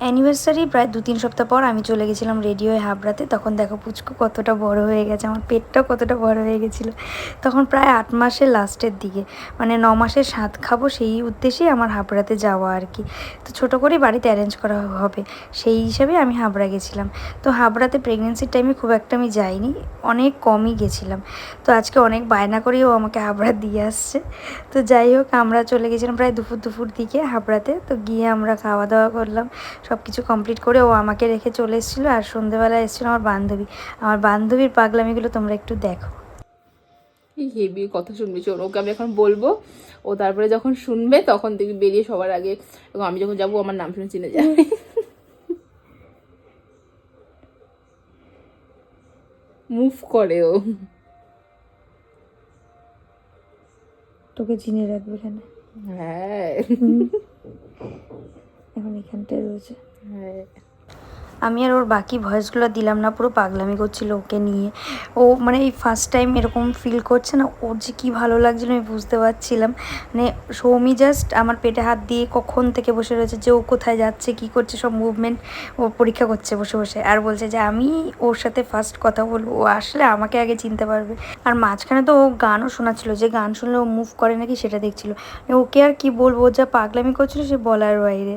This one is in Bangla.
অ্যানিভার্সারি প্রায় 2-3 সপ্তাহ পর আমি চলে গেছিলাম রেডি হয়ে হাবড়াতে। তখন দেখো পুচকু কতটা বড় হয়ে গেছে, আমার পেটটাও কতটা বড় হয়ে গেছিলো। তখন প্রায় 8 মাসের লাস্টের দিকে, মানে 9 মাসের স্বাদ খাবো সেই উদ্দেশ্যেই আমার হাবড়াতে যাওয়া আর কি। তো ছোটো করেই বাড়িতে অ্যারেঞ্জ করা হবে, সেই হিসাবে আমি হাবড়া গেছিলাম। তো হাবড়াতে প্রেগনেন্সির টাইমে খুব একটা আমি যাইনি, অনেক কমই গেছিলাম। তো আজকে অনেক বায়না করেও আমাকে হাবড়া দিয়ে আসছে। তো যাই হোক, আমরা চলে গেছিলাম প্রায় দুপুর দিকে হাবড়াতে। তো গিয়ে আমরা খাওয়া দাওয়া করলাম, সব কিছু কমপ্লিট করে ও আমাকে রেখে চলে এসেছিলো। আর সন্ধ্যেবেলা এসেছিলো আমার বান্ধবীর পাগলামিগুলো তোমরা একটু দেখো। হেবি কথা শুনবি, শোন, ওকে আমি এখন বলবো, ও তারপরে যখন শুনবে তখন দেখবি বেরিয়ে সবার আগে, এবং আমি যখন যাবো আমার নাম শুনে চিনে যাবে। মুভ করে ও। তোকে চিনে রাখবে এখানে। হ্যাঁ, এখন এখানটায় রয়েছে। হ্যাঁ, আমি আর ওর বাকি ভয়েসগুলো দিলাম না, পুরো পাগলামি করছিল ওকে নিয়ে। ও মানে এই ফার্স্ট টাইম এরকম ফিল করছে না, ওর যে কী ভালো লাগছিলো আমি বুঝতে পারছিলাম। মানে সৌমি জাস্ট আমার পেটে হাত দিয়ে কখন থেকে বসে রয়েছে, যে ও কোথায় যাচ্ছে কী করছে সব মুভমেন্ট ও পরীক্ষা করছে বসে বসে। আর বলছে যে আমি ওর সাথে ফার্স্ট কথা বলবো, ও আসলে আমাকে আগে চিনতে পারবে। আর মাঝখানে তো ও গানও শোনাচ্ছিল, যে গান শুনলে ও মুভ করে নাকি সেটা দেখছিলো। ওকে আর কি বলবো, ও যা পাগলামি করছিল সে বলার বাইরে।